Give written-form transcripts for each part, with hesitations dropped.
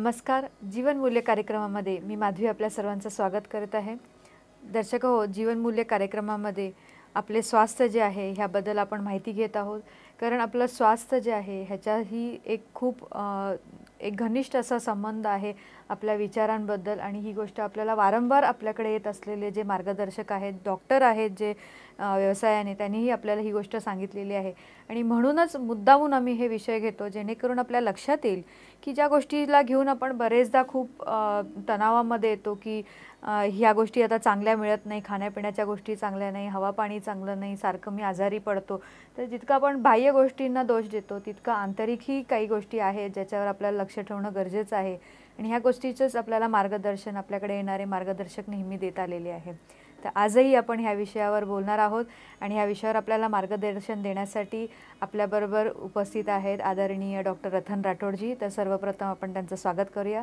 नमस्कार. जीवनमूल्य कार्यक्रमामध्ये मी माधवी आपल्या सर्वांचं स्वागत करत आहे. दर्शक हो, जीवनमूल्य कार्यक्रमामध्ये आपले स्वास्थ्य जे आहे ह्याबद्दल आपण माहिती घेत आहोत. कारण आपलं स्वास्थ्य जे आहे ह्याच्याही एक घनिष्ठ असा संबंध आहे आपल्या विचारांबद्दल आणि ही गोष्ट आपल्याला वारंवार आपल्याकडे येत असलेले जे मार्गदर्शक आहेत, डॉक्टर आहेत जे व्यवसायाने, त्यांनीही आपल्याला ही गोष्ट सांगितलेली आहे. आणि म्हणूनच मुद्दामून आम्ही हे विषय घेतो जेणेकरून आपल्या लक्षात येईल की ज्या गोष्टीला घेऊन आपण बरेचदा खूप तणावामध्ये येतो की ह्या गोष्टी आता चांगल्या मिळत नाही, खाण्यापिण्याच्या गोष्टी चांगल्या नाही, हवा पाणी चांगलं नाही, सारखं मी आजारी पडतो. तर जितकं आपण बाह्य गोष्टींना दोष देतो तितकं आंतरिकही काही गोष्टी आहेत ज्याच्यावर आपल्याला लक्ष ठेवणं गरजेचं आहे. आणि ह्या गोष्टीचंच आपल्याला मार्गदर्शन आपल्याकडे येणारे मार्गदर्शक नेहमी देत आलेले आहे. तर आजही आपण ह्या विषयावर बोलणार आहोत आणि ह्या विषयावर आपल्याला मार्गदर्शन देण्यासाठी आपल्याबरोबर उपस्थित आहेत आदरणीय डॉक्टर रतन राठोडजी. तर सर्वप्रथम आपण त्यांचं स्वागत करूया.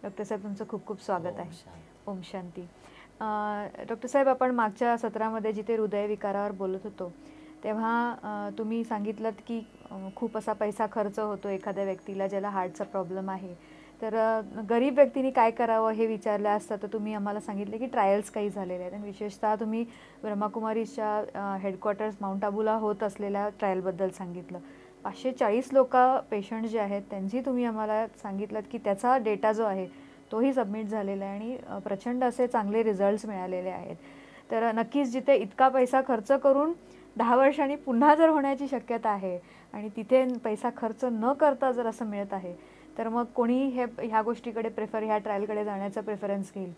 डॉक्टर साहेब, तुमचं खूप खूप स्वागत आहे. ओम शांती. डॉक्टर साहेब, आपण मागच्या सत्रामध्ये जिथे हृदयविकारावर बोलत होतो तेव्हा तुम्ही सांगितलं की खूप असा पैसा खर्च होतो एखाद्या व्यक्तीला ज्याला हार्टचा प्रॉब्लेम आहे. तर गरीब व्यक्तीने काय करावं हे विचारलं असतं तर तुम्ही आम्हाला सांगितले की ट्रायल्स काही झालेले आहेत आणि विशेषतः तुम्ही ब्रह्माकुमारीच्या हेडक्वार्टर्स माउंट आबूला होत असलेल्या ट्रायलबद्दल सांगितलं. 540 पेशंट जे आहेत त्यांची तुम्ही आम्हाला सांगितलं की त्याचा डेटा जो आहे तोही सबमिट झालेला आहे आणि प्रचंड असे चांगले रिझल्ट्स मिळालेले आहेत. तर नक्कीच जिथे इतका पैसा खर्च करून 10 वर्षांनी पुन्हा जर होण्याची शक्यता आहे आणि तिथे पैसा खर्च न करता जर असं मिळत आहे तर मग कोणी ह्या गोष्टीकडे ह्या ट्रायलकडे जाण्याचा प्रेफरन्स घेईल.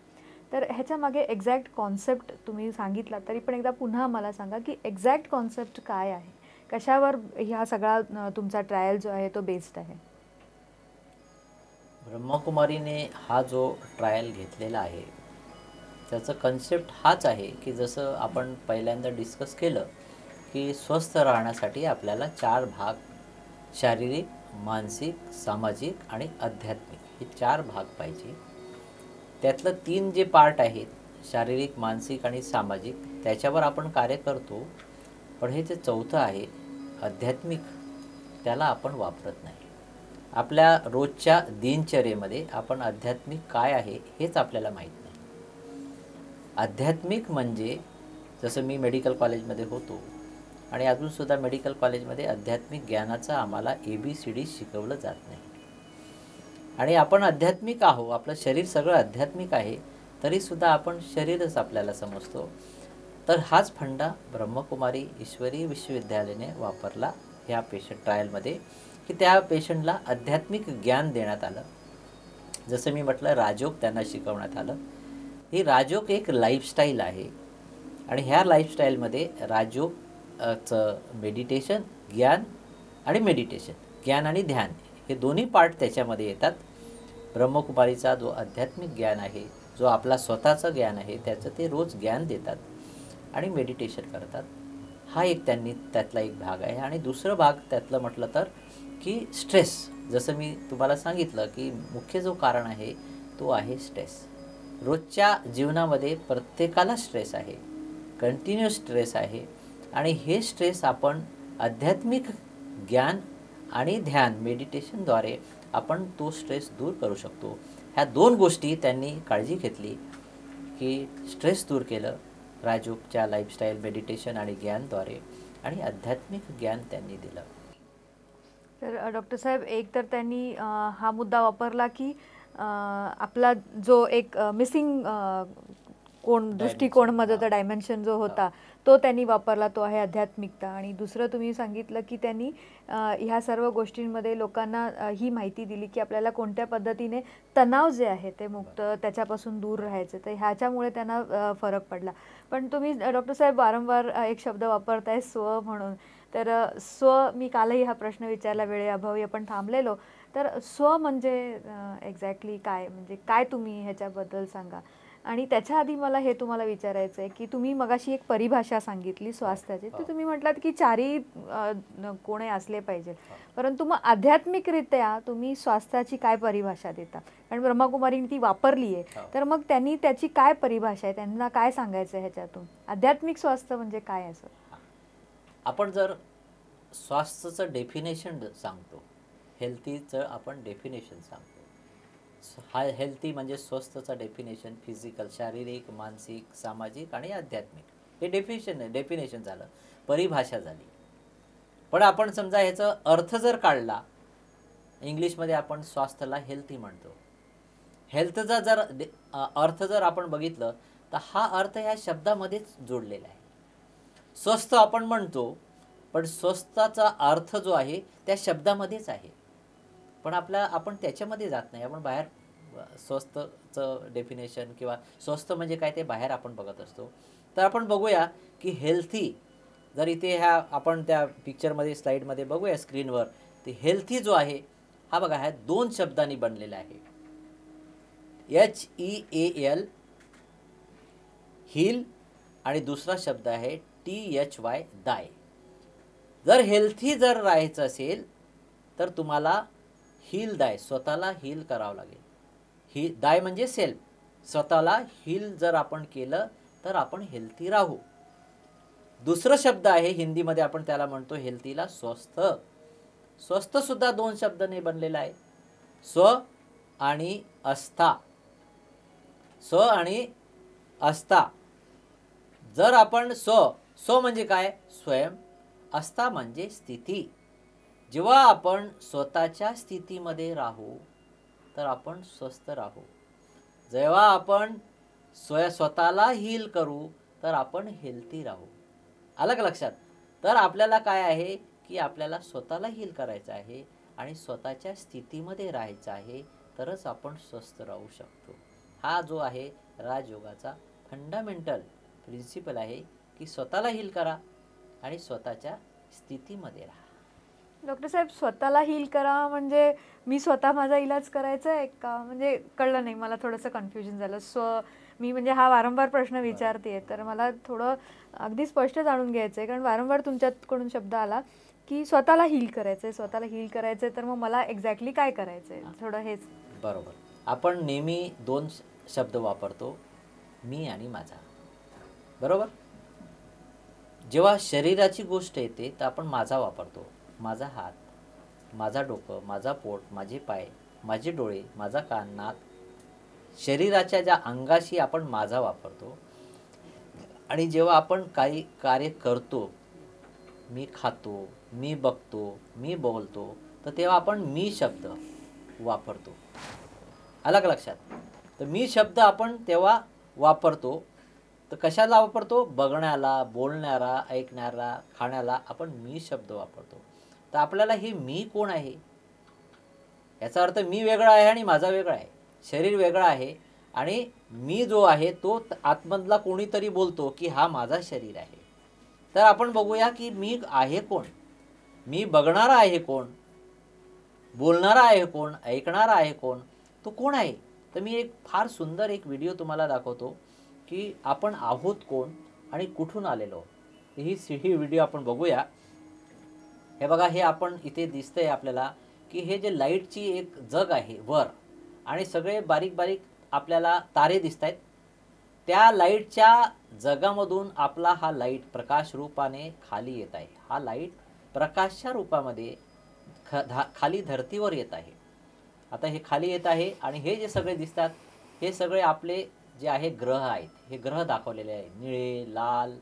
तर ह्याच्यामागे एक्झॅक्ट कॉन्सेप्ट तुम्ही सांगितला तरी पण एकदा पुन्हा मला सांगा की एक्झॅक्ट कॉन्सेप्ट काय आहे, कशावर ह्या सगळा तुमचा ट्रायल जो आहे तो बेस्ड आहे. ब्रह्मकुमारीने हा जो ट्रायल घेतलेला आहे त्याचं कन्सेप्ट हाच आहे की जसं आपण पहिल्यांदा डिस्कस केलं की स्वस्थ राहण्यासाठी आपल्याला 4 भाग, शारीरिक, मानसिक, सामाजिक आणि आध्यात्मिक, हे 4 भाग पाहिजे. त्यातलं 3 जे पार्ट आहेत, शारीरिक, मानसिक आणि सामाजिक, त्याच्यावर आपण कार्य करतो. पण हे जे चौथं आहे आध्यात्मिक, त्याला आपण वापरत नाही. आपल्या रोजच्या दिनचर्येमध्ये आपण आध्यात्मिक काय आहे हेच आपल्याला माहीत नाही. आध्यात्मिक म्हणजे जसं मी मेडिकल कॉलेजमध्ये होतो आणि अजूनसुद्धा मेडिकल कॉलेजमध्ये आध्यात्मिक ज्ञानाचं आम्हाला ABCD शिकवलं जात नाही. आणि आपण आध्यात्मिक आहो, आपलं शरीर सगळं आध्यात्मिक आहे, तरीसुद्धा आपण शरीरच आपल्याला समजतो. तर हाच फंडा ब्रह्मकुमारी ईश्वरी विश्वविद्यालयाने वापरला ह्या पेशंट ट्रायलमध्ये की त्या पेशंटला आध्यात्मिक ज्ञान देण्यात आलं. जसं मी म्हटलं, राजयोग त्यांना शिकवण्यात आलं. ही राजयोग एक लाईफस्टाईल आहे आणि ह्या लाईफस्टाईलमध्ये राजयोगचं मेडिटेशन, ज्ञान आणि मेडिटेशन, ज्ञान आणि ध्यान, हे दोन्ही पार्ट त्याच्यामध्ये येतात. ब्रह्मकुमारीचा जो आध्यात्मिक ज्ञान आहे, जो आपला स्वतःचं ज्ञान आहे, त्याचं ते रोज ज्ञान देतात आणि मेडिटेशन करतात. हा एक त्यांनी त्यातला एक भाग आहे. आणि दुसरं भाग त्यातलं म्हटलं तर की स्ट्रेस, जसं मी तुम्हाला सांगितलं की मुख्य जो कारण आहे तो आहे स्ट्रेस. रोजच्या जीवनामध्ये प्रत्येकाला स्ट्रेस आहे, कंटिन्युअस स्ट्रेस आहे आणि हे स्ट्रेस आपण आध्यात्मिक ज्ञान आणि ध्यान, मेडिटेशनद्वारे आपण तो स्ट्रेस दूर करू शकतो. ह्या 2 गोष्टी त्यांनी काळजी घेतली की स्ट्रेस दूर केलं राजयोगच्या लाईफस्टाईल, मेडिटेशन आणि ज्ञानद्वारे, आणि आध्यात्मिक ज्ञान त्यांनी दिलं. तर डॉक्टर साहेब, एक तर त्यांनी हा मुद्दा वापरला की आपला जो एक मिसिंग दृष्टिकोनमध्ये तो डायमेन्शन जो होता तो त्यांनी वापरला, तो आहे आध्यात्मिकता. आणि दुसरं तुम्ही सांगितलं की त्यांनी ह्या सर्व गोष्टींमध्ये लोकांना ही माहिती दिली की आपल्याला कोणत्या पद्धतीने तणाव जे आहे ते मुक्त, त्याच्यापासून दूर राहायचं. तर ह्याच्यामुळे त्यांना फरक पडला. पण तुम्ही डॉक्टर साहेब वारंवार एक शब्द वापरताय, स्व म्हणून. तर स्व, मी कालही हा प्रश्न विचारला, वेळेअभावी आपण थांबलेलो. तर स्व म्हणजे एक्झॅक्टली काय, म्हणजे काय तुम्ही ह्याच्याबद्दल सांगा. आणि त्याच्या आधी मला हे तुम्हाला विचारायचं आहे की तुम्ही मगाशी एक परिभाषा सांगितली स्वास्थ्याची, तर तुम्ही म्हटलात की 4ही कोणे असले पाहिजे. परंतु मग आध्यात्मिकरित्या तुम्ही स्वास्थ्याची काय परिभाषा देता? कारण ब्रह्मकुमारीने ती वापरली आहे, तर मग त्यांनी त्याची काय परिभाषा आहे, त्यांना काय सांगायचं आहे ह्याच्यातून? आध्यात्मिक स्वास्थ्य म्हणजे काय असं? आपण जर स्वास्थ्याचं डेफिनेशन सांगतो, हेल्थीचं आपण डेफिनेशन सांगतो, हा हेल्थी म्हणजे स्वस्थचं डेफिनेशन फिजिकल, शारीरिक, मानसिक, सामाजिक आणि आध्यात्मिक, हे डेफिनेशन झालं, परिभाषा झाली. पण आपण समजा ह्याचा अर्थ जर काढला, इंग्लिशमध्ये आपण स्वास्थ्याला हेल्थी म्हणतो. हेल्थचा जर अर्थ जर आपण बघितलं तर हा अर्थ ह्या शब्दामध्येच जोडलेला आहे. स्वस्थ आपण म्हणतो, पण स्वस्थाचा अर्थ जो आहे त्या शब्दामध्येच आहे. पण आपण त्याच्यामध्ये जात नाही. आपण बाहेर स्वस्थचं डेफिनेशन किंवा स्वस्थ म्हणजे काय ते बाहेर आपण बघत असतो. तर आपण बघूया की हेल्थी जर इथे ह्या आपण त्या पिक्चरमध्ये स्लाईडमध्ये बघूया स्क्रीनवर, ते हेल्थी जो आहे हा बघा ह्या 2 शब्दांनी बनलेला आहे. HEAL हील आणि दुसरा शब्द आहे THY दाय. जर हेल्थी जर राहायचं असेल तर तुम्हाला हील दाय, स्वतःला हील करावं लागेल. ही दाय म्हणजे सेल्फ, स्वतःला हील जर आपण केलं तर आपण हेल्थी राहू. दुसरं शब्द आहे हिंदीमध्ये आपण त्याला म्हणतो हेल्थीला स्वस्थ. स्वस्थ सुद्धा 2 शब्दांनी बनलेला आहे, स्व आणि अस्था. स्व आणि अस्था. जर आपण स्व म्हणजे काय, स्वयं, अस्था म्हणजे स्थिती. जेव्हा आपण स्वतःच्या स्थितीमध्ये राहू तर आपण स्वस्थ राहू. जेव्हा आपण स्वतःला हील करू तर आपण हेल्थी राहू. आलं का लक्षात? तर आपल्याला काय आहे की आपल्याला स्वतःला हील करायचं आहे आणि स्वतःच्या स्थितीमध्ये राहायचं आहे, तरच आपण स्वस्थ राहू शकतो. हा जो आहे राजयोगाचा फंडामेंटल प्रिन्सिपल आहे की स्वतःला हील करा आणि स्वतःच्या स्थितीमध्ये राहा. डॉक्टर साहेब, स्वतःला हील करा म्हणजे मी स्वतः माझा इलाज करायचा आहे का? म्हणजे कळलं नाही मला, थोडंसं कन्फ्युजन झालं. मी म्हणजे हा वारंवार प्रश्न विचारते, तर मला थोडं अगदी स्पष्ट जाणून घ्यायचं आहे, कारण वारंवार तुमच्याकडून शब्द आला की स्वतःला हील करायचं आहे, स्वतःला हील करायचं आहे. तर मग मला एक्झॅक्टली काय करायचं आहे, थोडं हेच. बरोबर. आपण नेहमी 2 शब्द वापरतो, मी आणि माझा. बरोबर. जेव्हा शरीराची गोष्ट येते तर आपण माझा वापरतो. माझा हात, माझा डोकं, माझा पोट, माझे पाय, माझे डोळे, माझा कान, नाक, शरीराच्या ज्या अंगाशी आपण माझा वापरतो. आणि जेव्हा आपण काही कार्य करतो, मी खातो, मी बघतो, मी बोलतो, तर तेव्हा आपण मी शब्द वापरतो. आलं का लक्षात? तर मी शब्द आपण तेव्हा वापरतो. तर कशाला वापरतो? बघण्याला, बोलण्याला, ऐकण्याला, खाण्याला आपण मी शब्द वापरतो. तर आपल्याला हे मी कोण आहे याचा अर्थ मी वेगळा आहे आणि माझा वेगळा आहे, शरीर वेगळा आहे आणि मी जो आहे तो आतमधला कोणीतरी बोलतो की हा माझा शरीर आहे. तर आपण बघूया की मी आहे कोण, मी बघणारा आहे कोण, बोलणारा आहे कोण, ऐकणारा आहे कोण, तो कोण आहे. तर मी एक फार सुंदर एक व्हिडिओ तुम्हाला दाखवतो की आपण आहोत कोण आणि कुठून आलेलो. ही व्हिडिओ आपण बघूया. हे बघा, हे आपण इथे दिसतंय आपल्याला की हे जे लाईटची एक जग आहे वर आणि सगळे बारीक बारीक आपल्याला तारे दिसत आहेत. त्या लाईटच्या जगामधून आपला हा लाईट प्रकाश रूपाने खाली येत आहे. हा लाईट प्रकाशच्या रूपामध्ये खाली धर्तीवर येत आहे. आता हे खाली येत आहे आणि हे जे सगळे दिसतात हे सगळे आपले जे आहे ग्रह आहेत. हे ग्रह दाखवलेले आहे, निळे, लाल,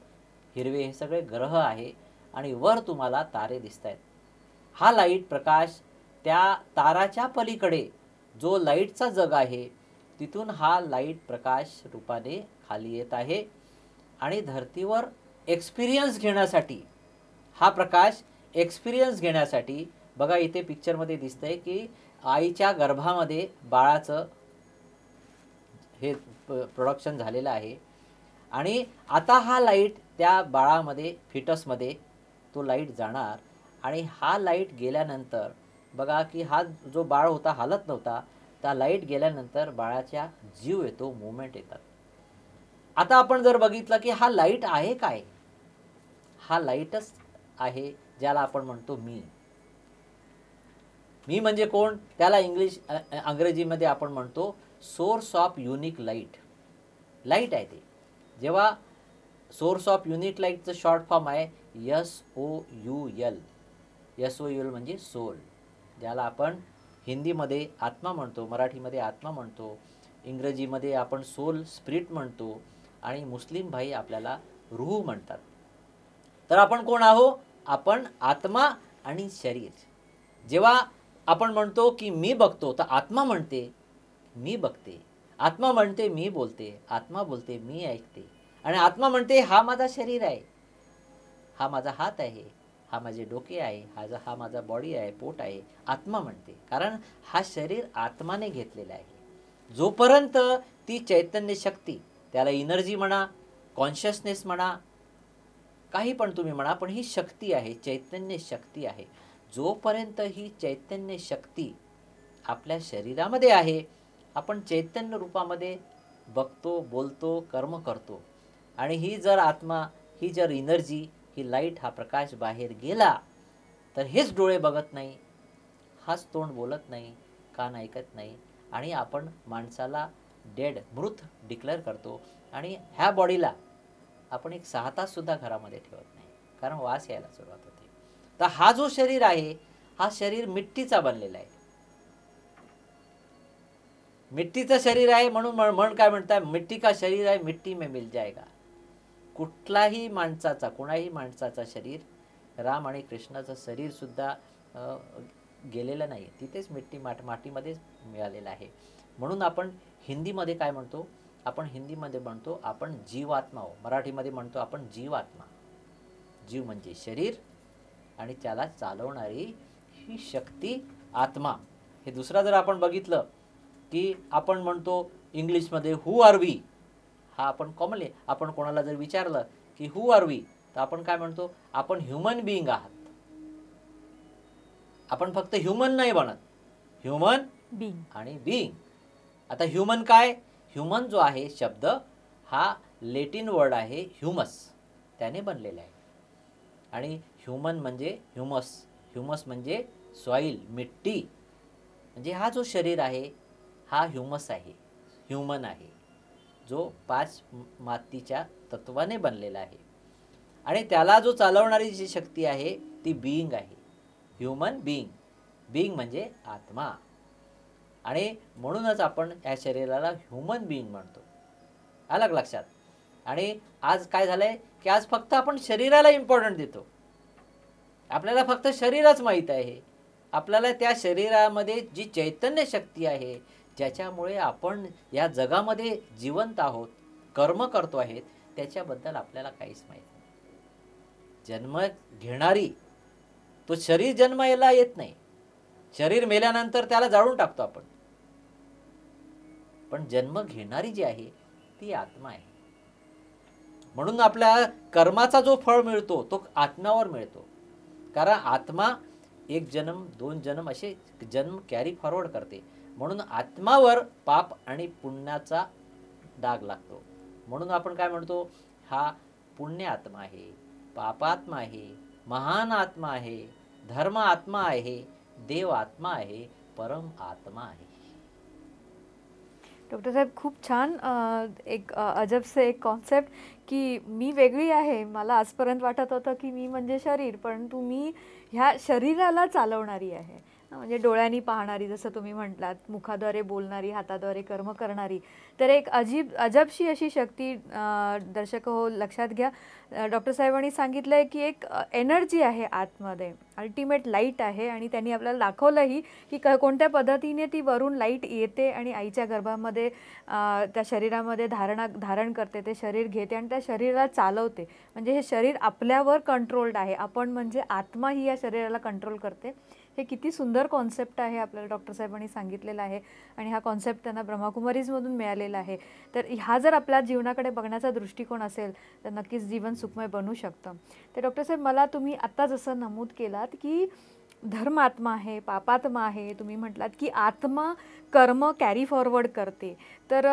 हिरवे, हे सगळे ग्रह आहे आणि वर तुम्हाला तारे दिसत आहेत. हा लाईट प्रकाश त्या ताराच्या पलीकडे जो लाईटचा जग आहे तिथून हा लाईट प्रकाश रूपाने खाली येत आहे आणि धर्तीवर एक्सपिरियन्स घेण्यासाठी, हा प्रकाश एक्सपिरियन्स घेण्यासाठी, बघा इथे पिक्चरमध्ये दिसतंय की आईच्या गर्भामध्ये बाळाचं हे प्रोडक्शन झालेलं आहे आणि आता हा लाईट त्या बाळामध्ये, फिटसमध्ये तो लाईट जाणार आणि हा लाईट गेल्यानंतर बघा की हा जो बाळ होता हालत नव्हता, त्या लाईट गेल्यानंतर बाळाच्या जीव येतो, मूवमेंट येतात. आता आपण जर बघितलं की हा लाईट आहे काय, हा लाईटच आहे ज्याला आपण म्हणतो मी. मी म्हणजे कोण, त्याला अंग्रेजीमध्ये आपण म्हणतो source of unique light. Light आहे ते. जेव्हा सोर्स ऑफ युनिक लाईटचं शॉर्ट फॉर्म आहे SOUL. SOUL म्हणजे सोल, ज्याला आपण हिंदीमध्ये आत्मा म्हणतो, मराठीमध्ये आत्मा म्हणतो, इंग्रजीमध्ये आपण सोल स्पिरिट म्हणतो आणि मुस्लिम भाई आपल्याला रूह म्हणतात. तर आपण कोण आहो? आपण आत्मा आणि शरीर. जेव्हा आपण म्हणतो की मी बघतो, तर आत्मा म्हणते मी बघते, आत्मा म्हणते मी बोलते, आत्मा बोलते मी ऐकते, आणि आत्मा म्हणते हा माझा शरीर आहे, हा माझा हात आहे, हा माझे डोके आहे, हा माझा बॉडी आहे, पोट आहे. आत्मा म्हणते, कारण हा शरीर आत्माने घेतलेला आहे. जोपर्यंत ती चैतन्य शक्ती, त्याला एनर्जी म्हणा, कॉन्शियसनेस म्हणा, काही पण तुम्ही म्हणा, पण ही शक्ती आहे, चैतन्य शक्ती आहे. जोपर्यंत ही चैतन्य शक्ती आपल्या शरीरामध्ये आहे, आपण चैतन्य रूपामध्ये बघतो, बोलतो, कर्म करतो. आणि ही जर आत्मा, ही जर एनर्जी, ही लाईट, हा प्रकाश बाहेर गेला, तर हेच डोळे बघत नाही, हाच तोंड बोलत नाही, कान ऐकत नाही, आणि आपण माणसाला डेड, मृत डिक्लेअर करतो. आणि ह्या बॉडीला आपण एक 6 तास सुद्धा घरामध्ये ठेवत नाही, कारण वास यायला सुरुवात होते. तर हा जो शरीर आहे, हा शरीर मिट्टीचा बनलेला आहे. मिट्टीचं शरीर आहे, म्हणून म्हण काय म्हणतात, मिट्टी का शरीर आहे, मिट्टी में मिल जाएगा. कुठलाही माणसाचा, कोणाही माणसाचा शरीर, राम आणि कृष्णाचं शरीर सुद्धा गेलेलं नाही, तिथेच मातीमध्येच मिळालेलं आहे. म्हणून आपण हिंदीमध्ये काय म्हणतो, आपण हिंदीमध्ये म्हणतो आपण जीवात्मा हो, मराठीमध्ये म्हणतो आपण जीवात्मा. जीव म्हणजे शरीर, आणि त्याला चालवणारी ही शक्ती आत्मा. हे दुसरा जर आपण बघितलं की आपण म्हणतो इंग्लिशमध्ये हू आर वी, हा आपण कॉमनली, आपण कोणाला जर विचारलं की हू आर वी, तर आपण काय म्हणतो, आपण ह्युमन बिईंग आहात. आपण फक्त ह्युमन नाही बनत, ह्युमन बिईंग आणि बिईंग. आता ह्युमन काय, ह्युमन जो आहे शब्द, हा लॅटिन वर्ड आहे ह्युमस, त्याने बनलेला आहे. आणि ह्युमन म्हणजे ह्युमस, ह्युमस म्हणजे सॉईल, मिट्टी. म्हणजे हा जो शरीर आहे, हा ह्युमस आहे, ह्युमन आहे, जो 5 मातीच्या तत्वाने बनलेला आहे. आणि त्याला जो चालवणारी जी शक्ती आहे, ती बिईंग आहे, ह्युमन बिईंग. बिईंग म्हणजे आत्मा. आणि म्हणूनच आपण या शरीराला ह्युमन बिईंग म्हणतो. अलग लक्षात. आणि आज काय झालंय की आज फक्त आपण शरीराला इम्पॉर्टंट देतो. आपल्याला फक्त शरीरच माहीत आहे. आपल्याला त्या शरीरामध्ये जी चैतन्य शक्ती आहे, ज्याच्यामुळे आपण या जगामध्ये जिवंत आहोत, कर्म करतो आहेत, त्याच्याबद्दल आपल्याला काहीच माहीत नाही. जन्म घेणारी, तो शरीर जन्माला येत नाही, शरीर मेल्यानंतर त्याला जाळून टाकतो आपण, पण जन्म घेणारी जी आहे ती आत्मा आहे. म्हणून आपल्या कर्माचा जो फळ मिळतो तो आत्म्यावर मिळतो. कारण आत्मा 1 जन्म 2 जन्म असे जन्म कॅरी फॉरवर्ड करते. म्हणून आत्मावर पाप आणि पुण्याचा डाग लागतो. म्हणून आपण काय म्हणतो, हा पुण्य आत्मा आहे, पापात्मा आहे, महान आत्मा आहे, धर्म आत्मा आहे, देव आत्मा आहे, परम आत्मा आहे. डॉक्टर साहेब, खूप छान एक अजबसे एक कॉन्सेप्ट की मी वेगळी आहे. मला आजपर्यंत वाटत होतं की मी म्हणजे शरीर, परंतु मी ह्या शरीराला चालवणारी आहे. म्हणजे डोळ्यांनी पाहणारी, जसं तुम्ही म्हटलात, मुखाद्वारे बोलणारी, हाताद्वारे कर्म करणारी. तर एक अजबशी अशी शक्ती, दर्शक हो लक्षात घ्या, डॉक्टर साहेबांनी सांगितलं आहे की एक एनर्जी आहे आतमध्ये, अल्टिमेट लाईट आहे. आणि त्यांनी आपल्याला दाखवलंही की कोणत्या पद्धतीने ती वरून लाईट येते आणि आईच्या गर्भामध्ये त्या शरीरामध्ये धारण करते, ते शरीर घेते आणि त्या शरीराला चालवते. म्हणजे हे शरीर आपल्यावर कंट्रोल्ड आहे, आपण म्हणजे आत्मा ही या शरीराला कंट्रोल करते. हे किती सुंदर कॉन्सेप्ट आहे, आपल्याला डॉक्टर साहेबांनी सांगितलेलं आहे. आणि हा कॉन्सेप्ट त्यांना ब्रह्माकुमारीजमधून मिळालेला आहे. तर हा जर आपल्या जीवनाकडे बघण्याचा दृष्टिकोन असेल तर नक्कीच जीवन सुखमय बनू शकतं. तर डॉक्टर साहेब, मला तुम्ही आत्ता जसं नमूद केलात की धर्मात्मा आहे, पापात्मा आहे, तुम्ही म्हटलात की आत्मा कर्म कॅरी फॉरवर्ड करते. तर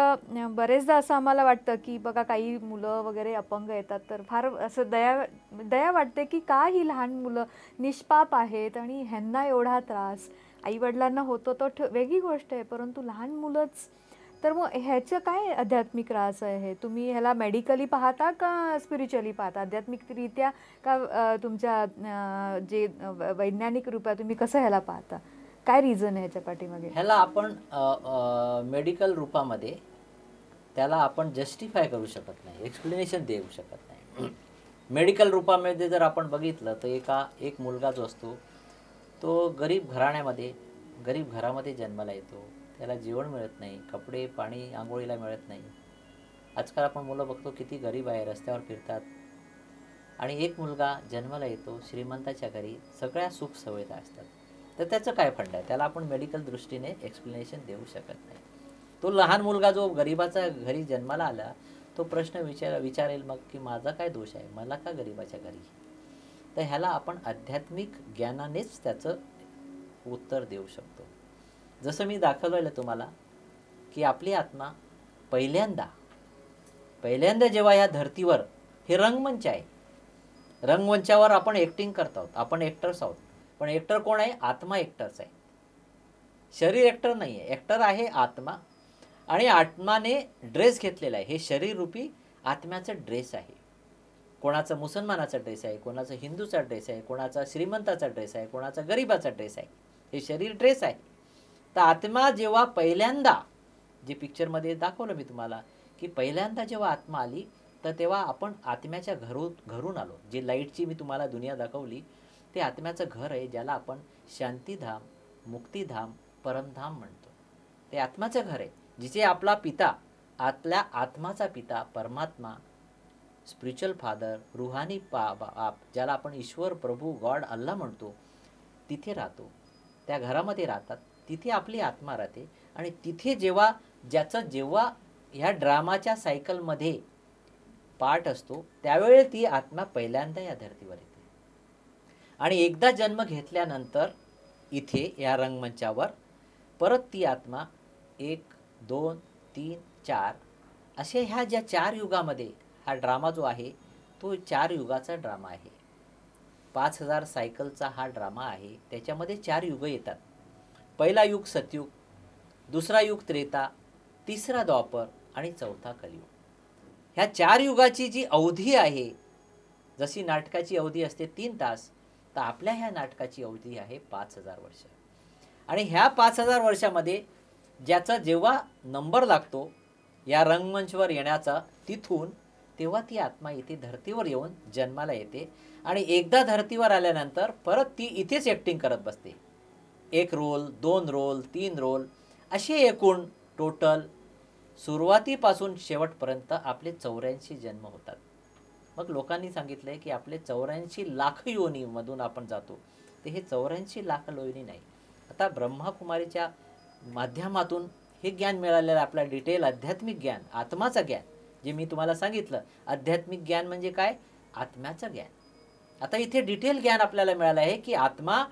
बरेचदा असं आम्हाला वाटतं की बघा, काही मुलं वगैरे अपंग येतात, तर फार असं दया वाटते की का ही लहान मुलं निष्पाप आहेत आणि ह्यांना एवढा त्रास. आईवडिलांना होतो तो वेगळी गोष्ट आहे, परंतु लहान मुलंच. तर मग ह्याचं काय आध्यात्मिक राज आहे? तुम्ही ह्याला मेडिकली पाहता का स्पिरिच्युअली पाहता, आध्यात्मिकरित्या, का तुमच्या जे वैज्ञानिक रूपात तुम्ही कसं ह्याला पाहता? काय रिझन आहे याच्या पाठीमागे? ह्याला आपण मेडिकल रूपामध्ये त्याला आपण जस्टिफाय करू शकत नाही, एक्सप्लेनेशन देऊ शकत नाही. मेडिकल रूपामध्ये जर आपण बघितलं तर एक मुलगा जो असतो तो गरीब घरामध्ये जन्माला येतो. त्याला जेवण मिळत नाही, कपडे पाणी आंघोळीला मिळत नाही. आजकाल आपण मुलं बघतो किती गरीब आहे, रस्त्यावर फिरतात. आणि एक मुलगा जन्माला येतो श्रीमंताच्या घरी, सगळ्या सुख सुविधा असतात. तर त्याचं काय फंड आहे? त्याला आपण मेडिकल दृष्टीने एक्सप्लेनेशन देऊ शकत नाही. तो लहान मुलगा जो गरिबाच्या घरी जन्माला आला तो प्रश्न विचारेल मग की माझा काय दोष आहे, मला का गरिबाच्या घरी? तर ह्याला आपण आध्यात्मिक ज्ञानानेच त्याचं उत्तर देऊ शकतो. जसं मी दाखवलेलं तुम्हाला की आपली आत्मा पहिल्यांदा जेव्हा या धर्तीवर, हे रंगमंच आहे, रंगमंचावर आपण ॲक्टिंग करत आहोत, आपण ॲक्टर्स आहोत. पण ॲक्टर कोण आहे? आत्मा ॲक्टर्स आहे, शरीर ॲक्टर नाही आहे. ॲक्टर आहे आत्मा. आणि आत्माने ड्रेस घेतलेला आहे, हे शरीररूपी आत्म्याचा ड्रेस आहे. कोणाचा मुसलमानाचा ड्रेस आहे, कोणाचा हिंदूचा ड्रेस आहे, कोणाचा श्रीमंताचा ड्रेस आहे, कोणाचा गरिबाचा ड्रेस आहे. हे शरीर ड्रेस आहे. तर आत्मा जेव्हा पहिल्यांदा, जे पिक्चरमध्ये दाखवलं मी तुम्हाला की पहिल्यांदा जेव्हा आत्मा आली तर तेव्हा आपण आत्म्याच्या घरून आलो. जे लाईटची मी तुम्हाला दुनिया दाखवली ते आत्म्याचं घर आहे, ज्याला आपण शांतीधाम, मुक्तिधाम, परमधाम म्हणतो. ते आत्म्याचं घर आहे, जिथे आपला पिता, आपल्या आत्माचा पिता परमात्मा, स्पिरिच्युअल फादर, रुहानी बाप, ज्याला आपण ईश्वर, प्रभू, गॉड, अल्लाह म्हणतो, तिथे राहतो. त्या घरामध्ये राहतात. तिथे आपली आत्मा राहते. आणि तिथे जेव्हा ह्या ड्रामाच्या सायकलमध्ये पार्ट असतो त्यावेळी ती आत्मा पहिल्यांदा या धर्तीवर येते. आणि एकदा जन्म घेतल्यानंतर इथे या रंगमंचावर परत ती आत्मा 1, 2, 3, 4 असे ह्या ज्या 4 युगामध्ये हा ड्रामा जो आहे तो 4 युगाचा ड्रामा आहे. 5000 सायकलचा हा ड्रामा आहे. त्याच्यामध्ये 4 युग येतात. पहिला युग सतयुग, दुसरा युग त्रेता, तिसरा द्वापर आणि चौथा कलियुग. ह्या 4 युगाची जी अवधी आहे, जशी नाटकाची अवधी असते 3 तास, तर आपल्या ह्या नाटकाची अवधी आहे 5000 वर्ष. आणि ह्या 5000 वर्षामध्ये ज्याचा जेव्हा नंबर लागतो या रंगमंचवर येण्याचा, तिथून तेव्हा ती आत्मा इथे धर्तीवर येऊन जन्माला येते. आणि एकदा धर्तीवर आल्यानंतर परत ती इथेच ॲक्टिंग करत बसते. 1 रोल, 2 रोल, 3 रोल असे एकूण टोटल सुरुवातीपासून शेवटपर्यंत आपले 84 जन्म होतात. मग लोकांनी सांगितलंय की आपले 84 लाख योनीमधून आपण जातो. ते हे 84 लाख योनी नाही. आता ब्रह्माकुमारीच्या माध्यमातून हे ज्ञान मिळालेलं आपला डिटेल आध्यात्मिक ज्ञान, आत्माचं ज्ञान, जे मी तुम्हाला सांगितलं. आध्यात्मिक ज्ञान म्हणजे काय? आत्म्याचं ज्ञान. आता इथे डिटेल ज्ञान आपल्याला मिळालं आहे की आत्मा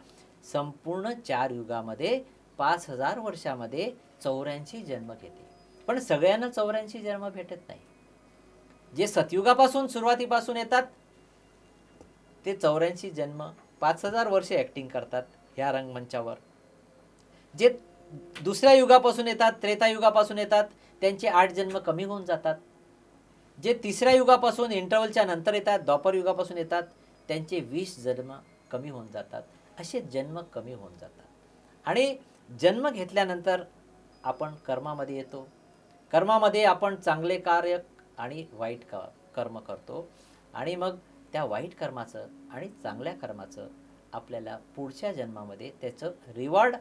संपूर्ण 4 युगामध्ये 5000 वर्षामध्ये 84 जन्म घेते. पण सगळ्यांना 84 जन्म भेटत नाही. जे सतयुगापासून सुरुवातीपासून येतात ते 84 जन्म 5000 वर्ष ॲक्टिंग करतात ह्या रंगमंचावर. जे दुसऱ्या युगापासून येतात, त्रेतायुगापासून येतात, त्यांचे 8 जन्म कमी होऊन जातात. जे तिसऱ्या युगापासून इंटरवलच्या नंतर येतात, द्वापर युगापासून येतात, त्यांचे 20 जन्म कमी होऊन जातात. असे जन्म कमी होऊन जातात. आणि जन्म घेतल्यानंतर आपण कर्मामध्ये येतो. कर्मामध्ये आपण चांगले कार्य आणि वाईट कर्म करतो. आणि मग त्या वाईट कर्माचं आणि चांगल्या कर्माचं आपल्याला पुढच्या जन्मामध्ये त्याचं रिवॉर्ड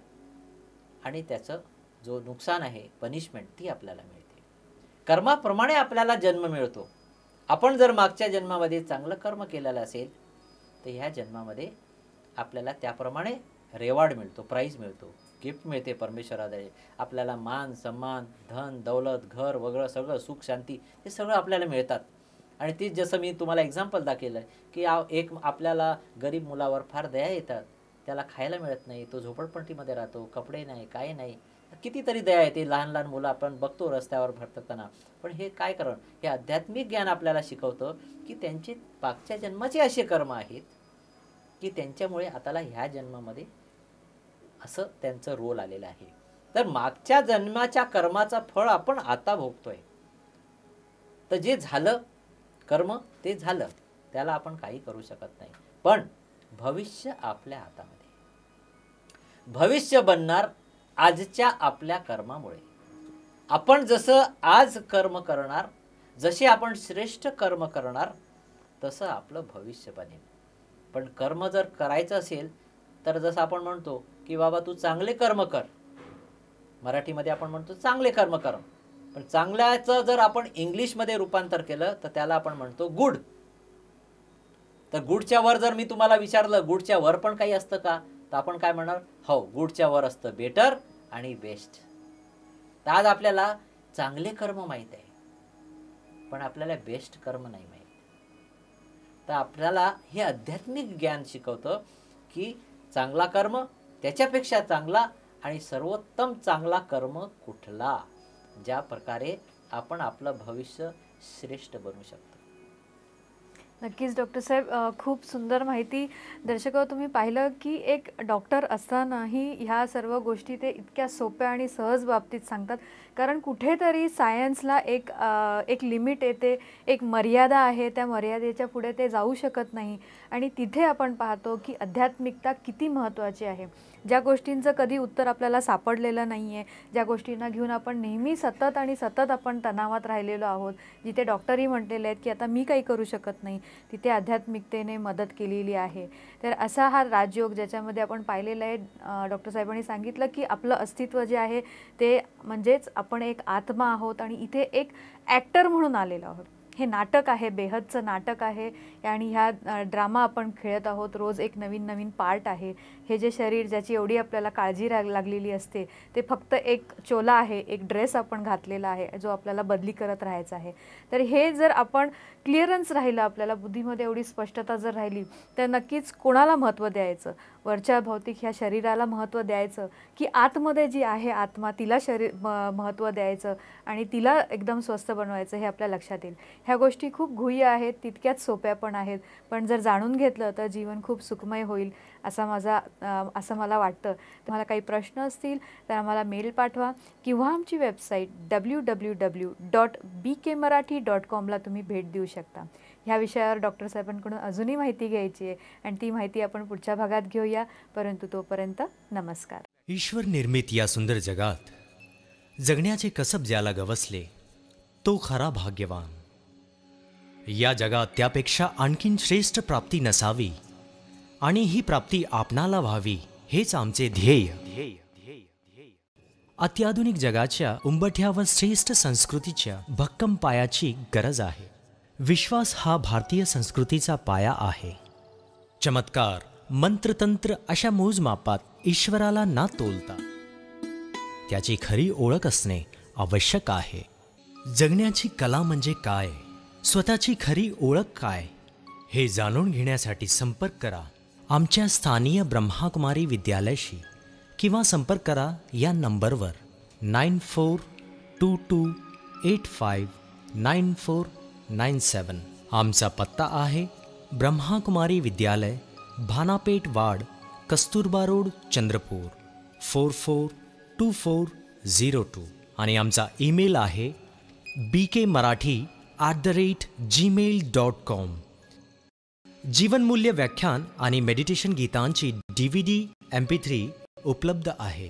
आणि त्याचं जो नुकसान आहे, पनिशमेंट, ती आपल्याला मिळते. कर्माप्रमाणे आपल्याला जन्म मिळतो. आपण जर मागच्या जन्मामध्ये चांगलं कर्म केलेलं असेल तर ह्या जन्मामध्ये आपल्याला त्याप्रमाणे रिवॉर्ड मिळतो, प्राईज मिळतो, गिफ्ट मिळते परमेश्वराद्वारे. आपल्याला मान, सन्मान, धन, दौलत, घर वगैरे सगळं, सुख, शांती, हे सगळं आपल्याला मिळतात. आणि ते जसं मी तुम्हाला एक्झाम्पल दाखवलं की एक आपल्याला गरीब मुलावर फार दया येतात. त्याला खायला मिळत नाही, तो झोपडपट्टीमध्ये राहतो, कपडे नाही, काय नाही, कितीतरी दया येते. लहान लहान मुलं आपण बघतो रस्त्यावर भटकताना. पण हे काय करणं, हे आध्यात्मिक ज्ञान आपल्याला शिकवतं की त्यांचे मागच्या जन्माचे असे कर्म आहेत की त्यांच्यामुळे आताला ह्या जन्मामध्ये असं त्यांचं रोल आलेलं आहे. तर मागच्या जन्माच्या कर्माचं फळ आपण आता भोगतोय. तर जे झालं कर्म ते झालं, त्याला आपण काही करू शकत नाही. पण भविष्य आपल्या हातामध्ये. भविष्य बनणार आजच्या आपल्या कर्मामुळे. आपण जसं आज कर्म करणार, जसे आपण श्रेष्ठ कर्म करणार, तसं आपलं भविष्य बनेल. पण कर्म जर करायचं असेल तर जसं आपण म्हणतो की बाबा तू चांगले कर्म कर, मराठीमध्ये आपण म्हणतो चांगले कर्म कर, पण चांगल्याचं जर आपण इंग्लिशमध्ये रूपांतर केलं तर त्याला आपण म्हणतो गुड. तर गुडच्या वर जर मी तुम्हाला विचारलं गुडच्या वर पण काही असतं का, तर आपण काय म्हणणार, हो गुडच्या वर असतं बेटर आणि बेस्ट. तर आज आपल्याला चांगले कर्म माहीत आहे, पण आपल्याला बेस्ट कर्म नाही माहीत. तर आपल्याला हे आध्यात्मिक ज्ञान शिकवतं की चांगला कर्म, त्याच्यापेक्षा चांगला आणि सर्वोत्तम चांगला कर्म कुठला, ज्या प्रकारे आपण आपलं भविष्य श्रेष्ठ बनवू शकतो. नक्कीच डॉक्टर साहेब, खूप सुंदर माहिती. दर्शको, तुम्ही पाहिलं की एक डॉक्टर असतानाही ह्या सर्व गोष्टी ते इतक्या सोप्या आणि सहज बाबतीत सांगतात. कारण कुठेतरी सायन्सला एक लिमिट येते, एक मर्यादा आहे, त्या मर्यादेच्या पुढे ते जाऊ शकत नाही. आणि तिथे आपण पाहतो की आध्यात्मिकता किती महत्त्वाची आहे. ज्या गोष्टींचं कधी उत्तर आपल्याला सापडलेलं नाही आहे, ज्या गोष्टींना घेऊन आपण नेहमी सतत आणि सतत आपण तणावात राहिलेलो आहोत, जिथे डॉक्टरही म्हटलेले आहेत की आता मी काही करू शकत नाही, तिथे आध्यात्मिकतेने मदत केलेली आहे. तर असा हा राजयोग ज्याच्यामध्ये आपण पाहिलेलं आहे, डॉक्टर साहेबांनी सांगितलं की आपलं अस्तित्व जे आहे ते म्हणजेच आपण एक आत्मा आहोत आणि इथे एक ॲक्टर म्हणून आलेलो आहोत. हे नाटक आहे, बेहदचं नाटक आहे आणि ह्या ड्रामा आपण खेळत आहोत. रोज एक नवीन नवीन पार्ट आहे. हे जे शरीर ज्याची एवढी आपल्याला काळजी लागलेली असते, ते फक्त एक चोला आहे, एक ड्रेस आपण घातलेला आहे जो आपल्याला बदली करत राहायचा आहे. तर हे जर आपण क्लिअरन्स राहिलं, आपल्याला बुद्धीमध्ये एवढी स्पष्टता जर राहिली, तर नक्कीच कोणाला महत्त्व द्यायचं, वरच्या भौतिक ह्या शरीराला महत्त्व द्यायचं की आतमध्ये जी आहे आत्मा तिला महत्त्व द्यायचं आणि तिला एकदम स्वस्थ बनवायचं, हे आपल्या लक्षात येईल. ह्या गोष्टी खूप गुह्य आहेत, तितक्याच सोप्या पण आहेत, पण जर जाणून घेतलं तर जीवन खूप सुखमय होईल असं मला वाटतं. तुम्हाला काही प्रश्न असतील तर आम्हाला मेल पाठवा किंवा आमची वेबसाईट www.bkmarathi.com ला तुम्ही भेट देऊ शकता. ह्या विषयावर डॉक्टर साहेबांकडून अजूनही माहिती घ्यायची आहे आणि ती माहिती आपण पुढच्या भागात घेऊया. परंतु तोपर्यंत नमस्कार. ईश्वर निर्मित या सुंदर जगात जगण्याचे कसब ज्याला गवसले तो खरा भाग्यवान. या जगात त्यापेक्षा आणखीन श्रेष्ठ प्राप्ती नसावी आणि ही प्राप्ती आपणाला व्हावी, हेच आमचे ध्येय. अत्याधुनिक जगाच्या उंबठ्यावर श्रेष्ठ संस्कृतीच्या भक्कम पायाची गरज आहे. विश्वास हा भारतीय संस्कृतीचा पाया आहे. चमत्कार, मंत्रतंत्र अशा मोजमापात ईश्वराला ना तोलता त्याची खरी ओळख असणे आवश्यक आहे. जगण्याची कला म्हणजे काय, स्वतःची खरी ओळख काय, हे जाणून घेण्यासाठी संपर्क करा आमच्या स्थानीय ब्रह्माकुमारी विद्यालयाशी किंवा संपर्क करा या नंबरवर 9422859497. आमचा पत्ता आहे ब्रह्माकुमारी विद्यालय, भानापेठ वाड, कस्तुरबा रोड, चंद्रपूर 442402 आणि आमचा ईमेल आहे bkmarathi@gmail.com. जीवनमूल्य व्याख्यान आणि मेडिटेशन गीतांची DVD MP3 उपलब्ध आहे.